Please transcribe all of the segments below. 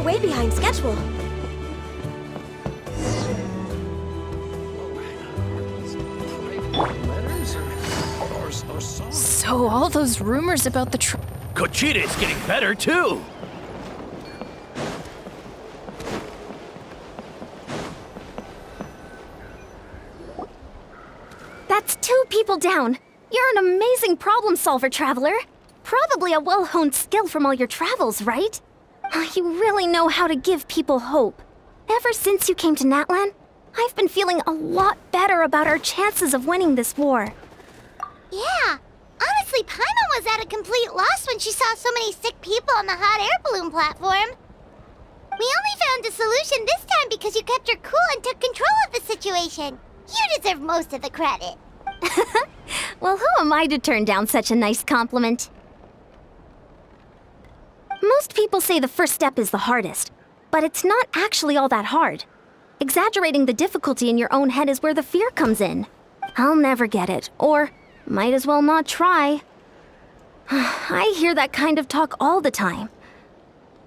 way behind schedule. So all those rumors about the Conchita is getting better, too! That's 2 people down. You're an amazing problem solver, Traveler. Probably a well-honed skill from all your travels, right? You really know how to give people hope. Ever since you came to Natlan, I've been feeling a lot better about our chances of winning this war. Yeah. Honestly, Paimon was at a complete loss when she saw so many sick people on the hot air balloon platform. We only found a solution this time because you kept your cool and took control of the situation. You deserve most of the credit. Well, who am I to turn down such a nice compliment? Most people say the first step is the hardest, but it's not actually all that hard. Exaggerating the difficulty in your own head is where the fear comes in. I'll never get it, or might as well not try. I hear that kind of talk all the time.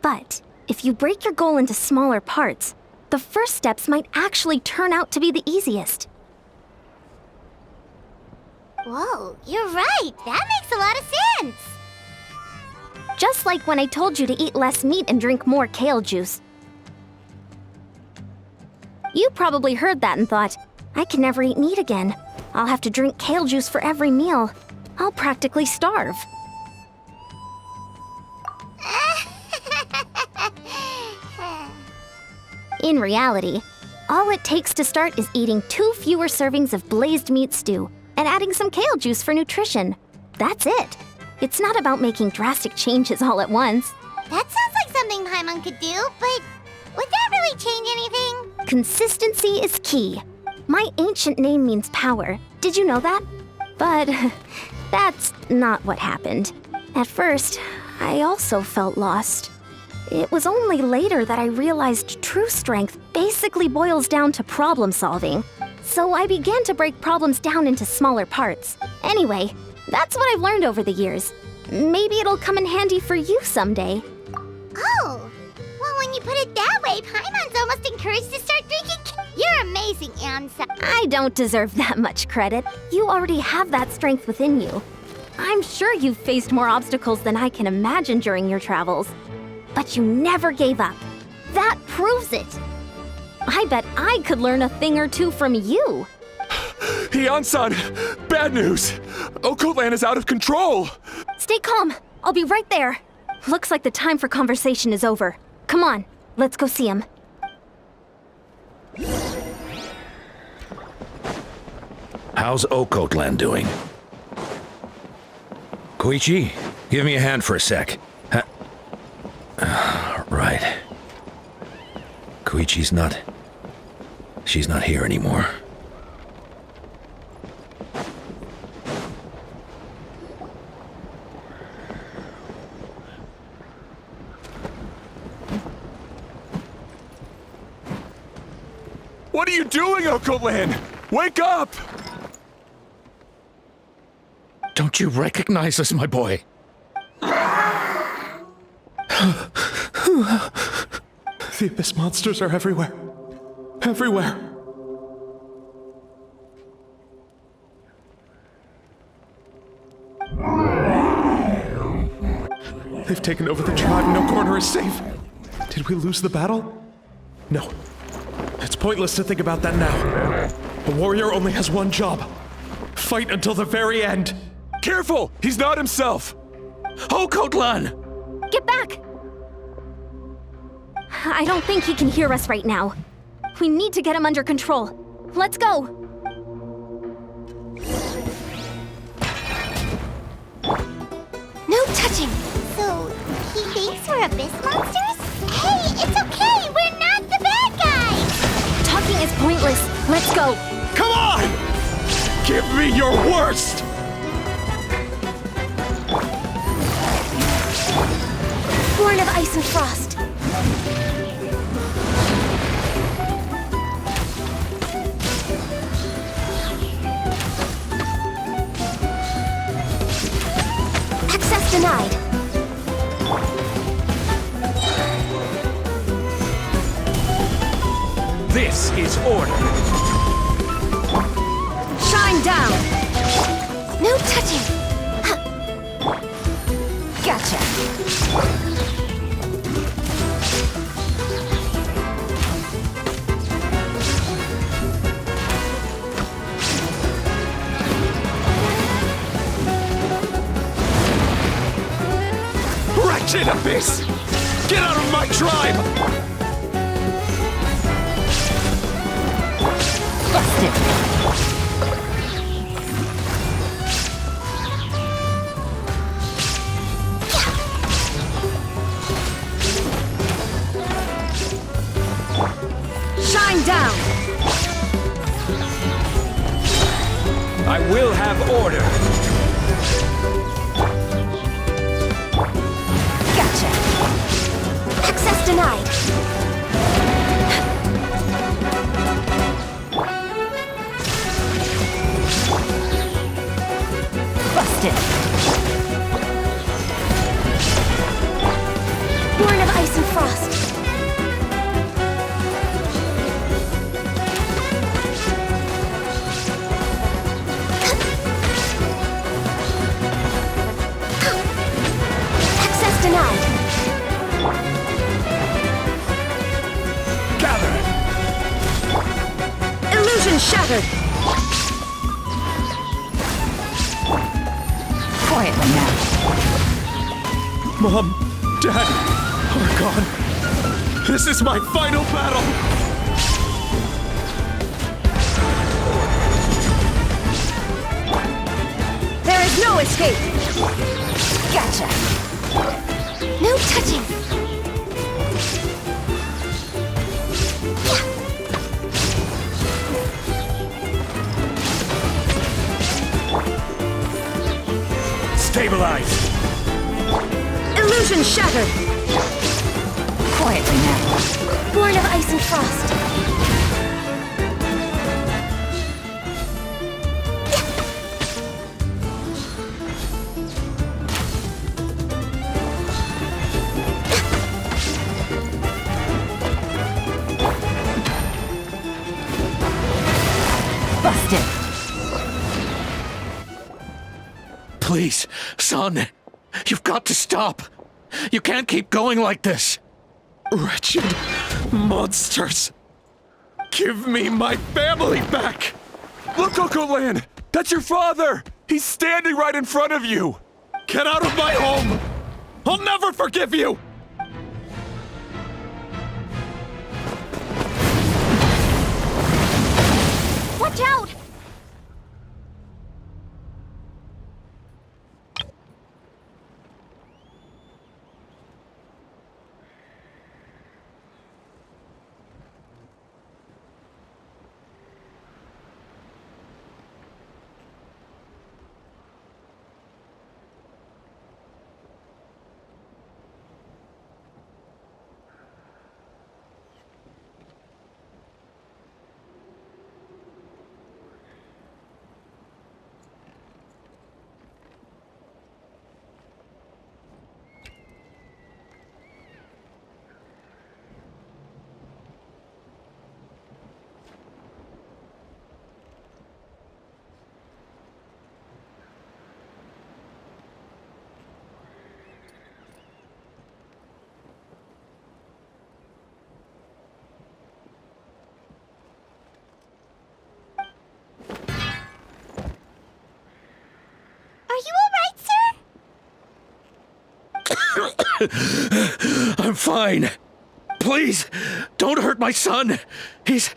But if you break your goal into smaller parts, the first steps might actually turn out to be the easiest. Whoa, you're right. That makes a lot of sense. Just like when I told you to eat less meat and drink more kale juice. You probably heard that and thought, I can never eat meat again. I'll have to drink kale juice for every meal. I'll practically starve. In reality, all it takes to start is eating 2 fewer servings of blazed meat stew and adding some kale juice for nutrition. That's it. It's not about making drastic changes all at once. That sounds like something Paimon could do, but would that really change anything? Consistency is key. My ancient name means power. Did you know that? But that's not what happened. At first, I also felt lost. It was only later that I realized true strength basically boils down to problem solving. So I began to break problems down into smaller parts. Anyway, that's what I've learned over the years. Maybe it'll come in handy for you someday. Oh, well, when you put it that way, Paimon's almost encouraged to start drinking. You're amazing, Ansa. I don't deserve that much credit. You already have that strength within you. I'm sure you've faced more obstacles than I can imagine during your travels. But you never gave up. That proves it. I bet I could learn a thing or two from you. Hyan-san! Bad news! Okotlan is out of control! Stay calm. I'll be right there. Looks like the time for conversation is over. Come on, let's go see him. How's Okotlan doing? Koichi, give me a hand for a sec. Right. Koichi's not... She's not here anymore. What are you doing, Okotlan? Wake up! Don't you recognize us, my boy? The Abyss monsters are everywhere. Everywhere. They've taken over the tribe. No corner is safe. Did we lose the battle? No. It's pointless to think about that now. A warrior only has one job. Fight until the very end. Careful! He's not himself! Okotlan! Get back! I don't think he can hear us right now. We need to get him under control. Let's go! No touching! So, he thinks we're Abyss monsters? Hey, it's okay! We're not the bad guys! Talking is pointless. Let's go. Come on! Give me your worst! Born of ice and frost. Access denied. is order. Shine down! No touching! Gotcha! Wretched abyss! Get out of my tribe! Busted! Shine down! I will have order. Gotcha! Access denied! Busted! Born of ice and frost! Access denied! Gather. Illusion shattered! Quietly now. Mom, Dad, are gone. This is my final battle! There is no escape! Gotcha! No touching! Stabilize. Illusion shattered! Quietly now. Born of ice and frost. Busted! Please, son, you've got to stop. You can't keep going like this. Wretched monsters! Give me my family back! Look, Okoland! That's your father! He's standing right in front of you! Get out of my home! I'll never forgive you! Watch out! I'm fine. Please, don't hurt my son. He's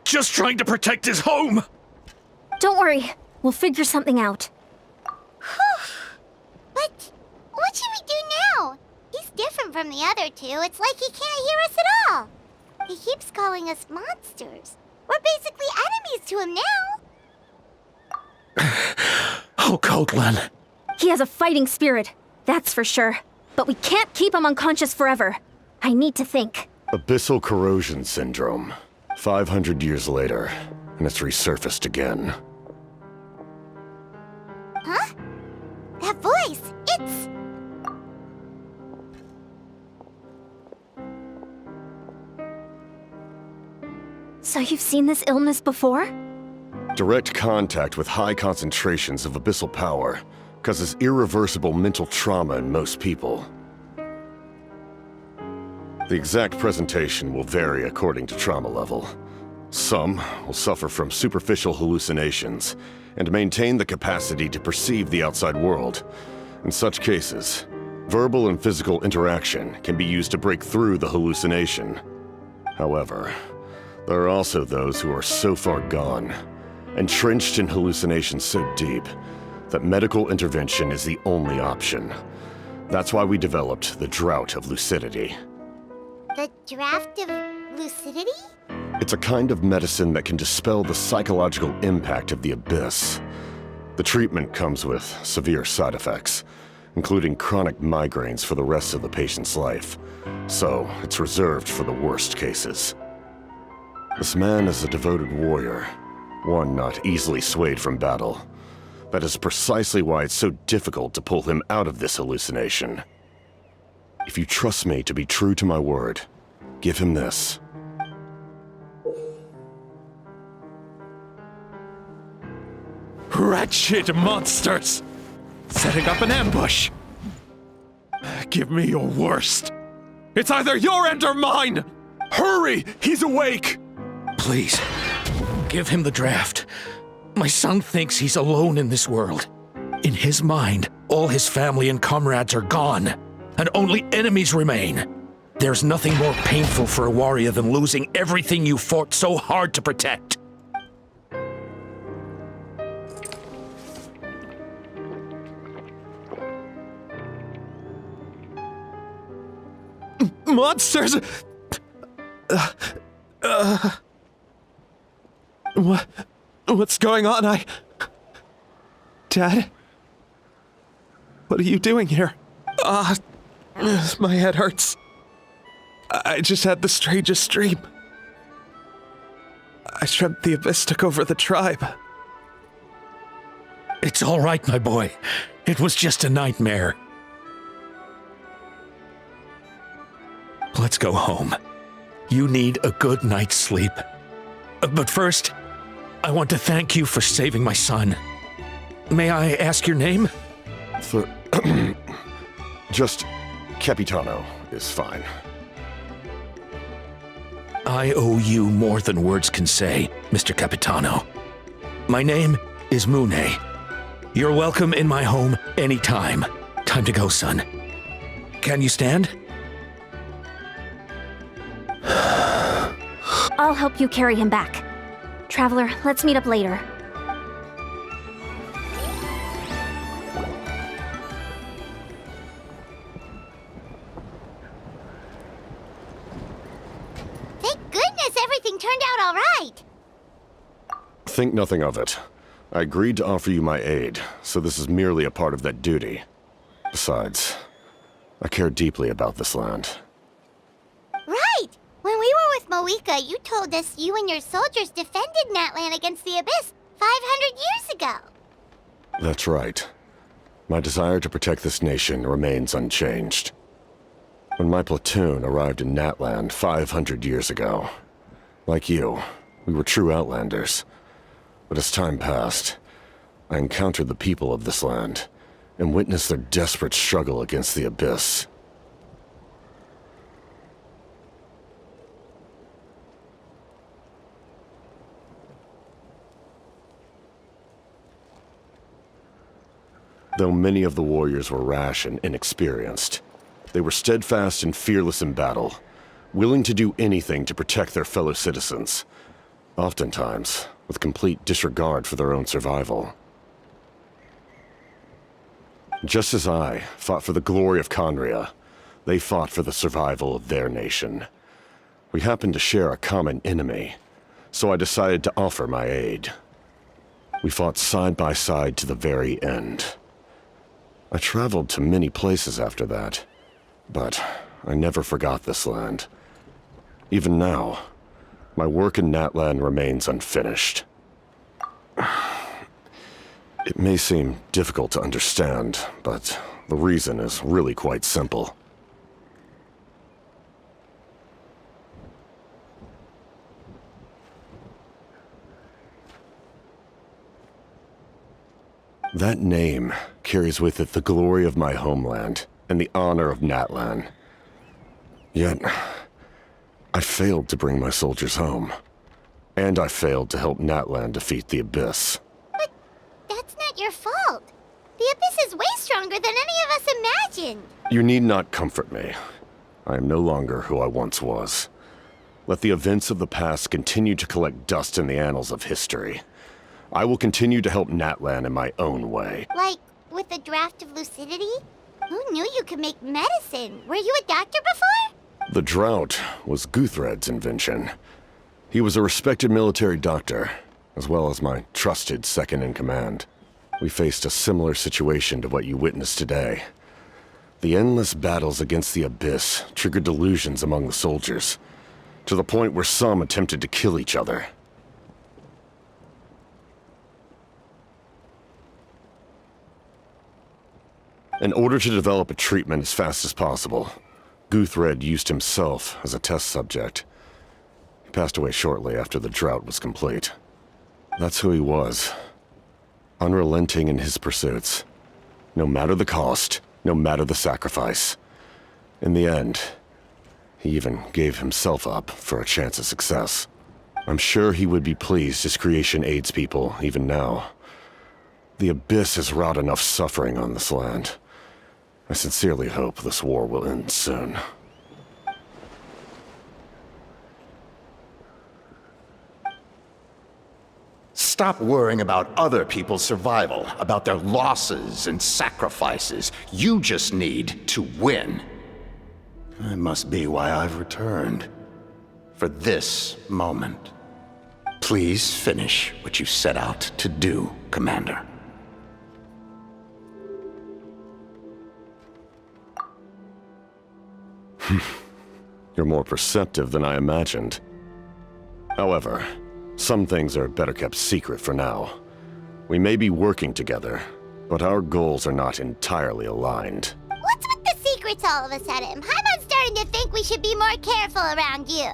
just trying to protect his home. Don't worry. We'll figure something out. But what should we do now? He's different from the other two. It's like he can't hear us at all. He keeps calling us monsters. We're basically enemies to him now. Oh, Coatlan. He has a fighting spirit, that's for sure. But we can't keep him unconscious forever. I need to think. Abyssal corrosion syndrome. 500 years later, and it's resurfaced again. Huh? That voice, it's... So you've seen this illness before? Direct contact with high concentrations of abyssal power causes irreversible mental trauma in most people. The exact presentation will vary according to trauma level. Some will suffer from superficial hallucinations and maintain the capacity to perceive the outside world. In such cases, verbal and physical interaction can be used to break through the hallucination. However, there are also those who are so far gone, entrenched in hallucinations so deep, that medical intervention is the only option. That's why we developed the Drought of Lucidity. The draft of lucidity? It's a kind of medicine that can dispel the psychological impact of the abyss. The treatment comes with severe side effects, including chronic migraines for the rest of the patient's life, so it's reserved for the worst cases. This man is a devoted warrior, one not easily swayed from battle. That is precisely why it's so difficult to pull him out of this hallucination. If you trust me to be true to my word, give him this. Wretched monsters! Setting up an ambush! Give me your worst. It's either your end or mine! Hurry! He's awake! Please, give him the draft. My son thinks he's alone in this world. In his mind, all his family and comrades are gone, and only enemies remain. There's nothing more painful for a warrior than losing everything you fought so hard to protect. Monsters! What's going on? Dad? What are you doing here? My head hurts. I just had the strangest dream. I dreamt the Abyss took over the tribe. It's all right, my boy. It was just a nightmare. Let's go home. You need a good night's sleep. But first, I want to thank you for saving my son. May I ask your name? Just Capitano is fine. I owe you more than words can say, Mr. Capitano. My name is Mune. You're welcome in my home anytime. Time to go, son. Can you stand? I'll help you carry him back. Traveler, let's meet up later. Thank goodness everything turned out all right. Think nothing of it. I agreed to offer you my aid, so this is merely a part of that duty. Besides, I care deeply about this land. Right! When we were with Moika, you told us you and your soldiers defended Natlan against the Abyss 500 years ago. That's right. My desire to protect this nation remains unchanged. When my platoon arrived in Natland 500 years ago, like you, we were true outlanders. But as time passed, I encountered the people of this land and witnessed their desperate struggle against the Abyss. Though many of the warriors were rash and inexperienced, they were steadfast and fearless in battle, willing to do anything to protect their fellow citizens, oftentimes with complete disregard for their own survival. Just as I fought for the glory of Conria, they fought for the survival of their nation. We happened to share a common enemy, so I decided to offer my aid. We fought side by side to the very end. I traveled to many places after that, but I never forgot this land. Even now, my work in Natlan remains unfinished. It may seem difficult to understand, but the reason is really quite simple. That name carries with it the glory of my homeland and the honor of Natlan. Yet, I failed to bring my soldiers home. And I failed to help Natlan defeat the Abyss. But that's not your fault. The Abyss is way stronger than any of us imagined. You need not comfort me. I am no longer who I once was. Let the events of the past continue to collect dust in the annals of history. I will continue to help Natlan in my own way. Like, with the draft of lucidity? Who knew you could make medicine? Were you a doctor before? The drought was Guthred's invention. He was a respected military doctor, as well as my trusted second-in-command. We faced a similar situation to what you witnessed today. The endless battles against the Abyss triggered delusions among the soldiers, to the point where some attempted to kill each other. In order to develop a treatment as fast as possible, Guthred used himself as a test subject. He passed away shortly after the drought was complete. That's who he was. Unrelenting in his pursuits. No matter the cost, no matter the sacrifice. In the end, he even gave himself up for a chance of success. I'm sure he would be pleased his creation aids people, even now. The Abyss has wrought enough suffering on this land. I sincerely hope this war will end soon. Stop worrying about other people's survival, about their losses and sacrifices. You just need to win. That must be why I've returned. For this moment. Please finish what you set out to do, Commander. You're more perceptive than I imagined. However, some things are better kept secret for now. We may be working together, but our goals are not entirely aligned. What's with the secrets all of a sudden? Paimon's starting to think we should be more careful around you.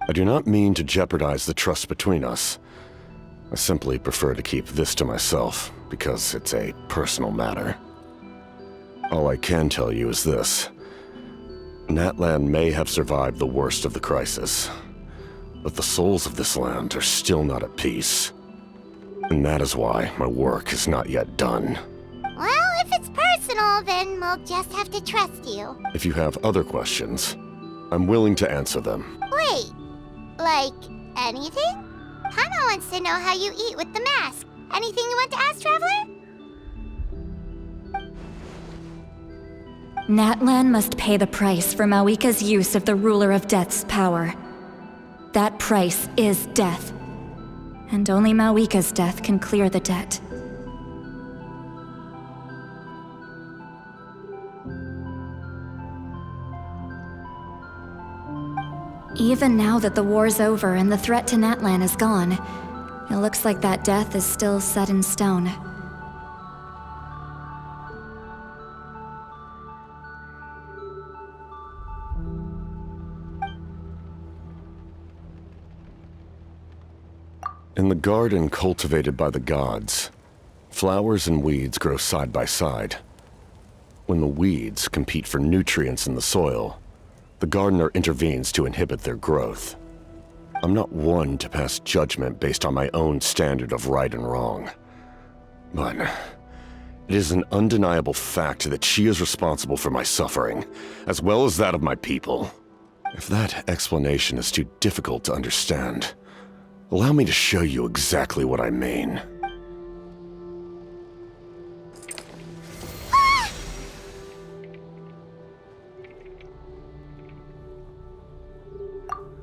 I do not mean to jeopardize the trust between us. I simply prefer to keep this to myself, because it's a personal matter. All I can tell you is this. Natlan may have survived the worst of the crisis, but the souls of this land are still not at peace. And that is why my work is not yet done. Well, if it's personal, then we'll just have to trust you. If you have other questions, I'm willing to answer them. Wait, like anything? Paimon wants to know how you eat with the mask. Anything you want to ask, Traveler? Natlan must pay the price for Mawika's use of the Ruler of Death's power. That price is death. And only Mawika's death can clear the debt. Even now that the war's over and the threat to Natlan is gone, it looks like that death is still set in stone. In the garden cultivated by the gods, flowers and weeds grow side by side. When the weeds compete for nutrients in the soil, the gardener intervenes to inhibit their growth. I'm not one to pass judgment based on my own standard of right and wrong. But it is an undeniable fact that she is responsible for my suffering, as well as that of my people. If that explanation is too difficult to understand, allow me to show you exactly what I mean.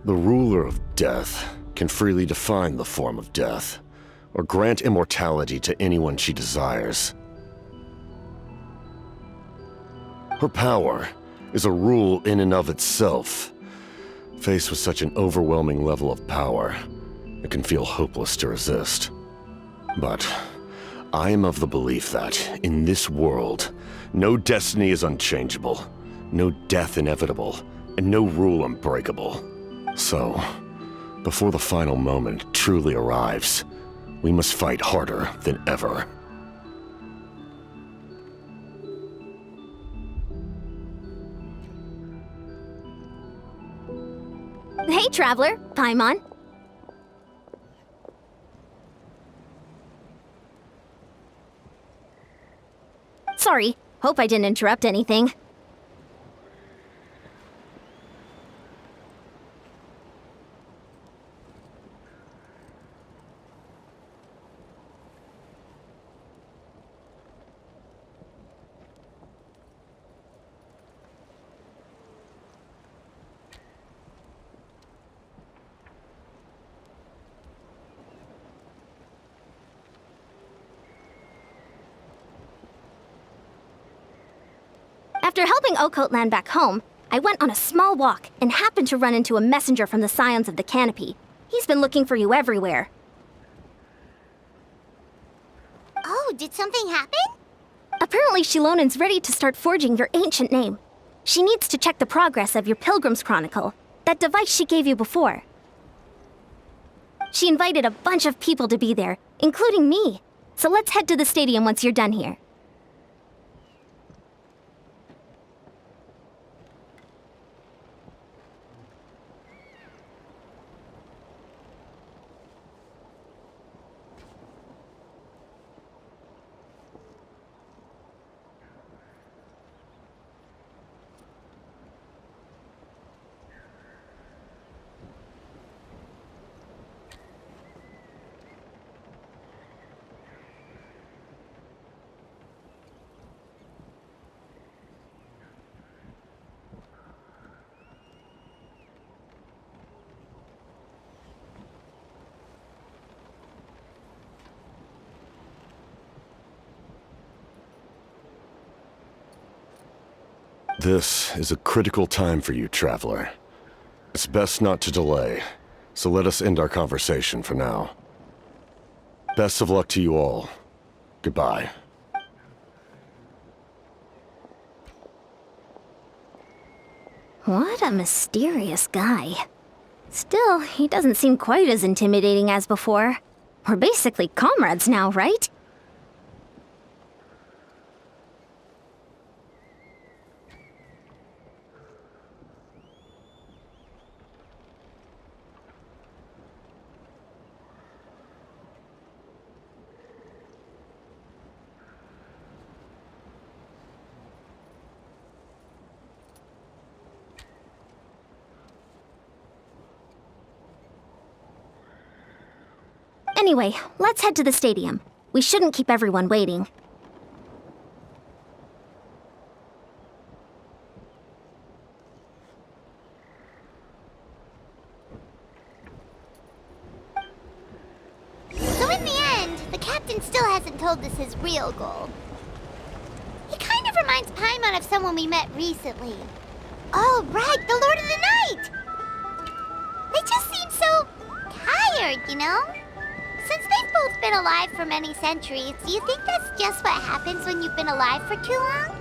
The ruler of death can freely define the form of death, or grant immortality to anyone she desires. Her power is a rule in and of itself. Faced with such an overwhelming level of power, it can feel hopeless to resist. But I am of the belief that, in this world, no destiny is unchangeable, no death inevitable, and no rule unbreakable. So, before the final moment truly arrives, we must fight harder than ever. Hey, Traveler. Paimon. Sorry. Hope I didn't interrupt anything. After helping Ocote land back home, I went on a small walk and happened to run into a messenger from the Scions of the Canopy. He's been looking for you everywhere. Oh, did something happen? Apparently Shilonen's ready to start forging your ancient name. She needs to check the progress of your Pilgrim's Chronicle, that device she gave you before. She invited a bunch of people to be there, including me. So let's head to the stadium once you're done here. This is a critical time for you, Traveler. It's best not to delay, so let us end our conversation for now. Best of luck to you all. Goodbye. What a mysterious guy. Still, he doesn't seem quite as intimidating as before. We're basically comrades now, right? Anyway, let's head to the stadium. We shouldn't keep everyone waiting. So in the end, the captain still hasn't told us his real goal. He kind of reminds Paimon of someone we met recently. Oh, right, the Lord of the Night! They just seem so tired, you know? Since they've both been alive for many centuries, do you think that's just what happens when you've been alive for too long?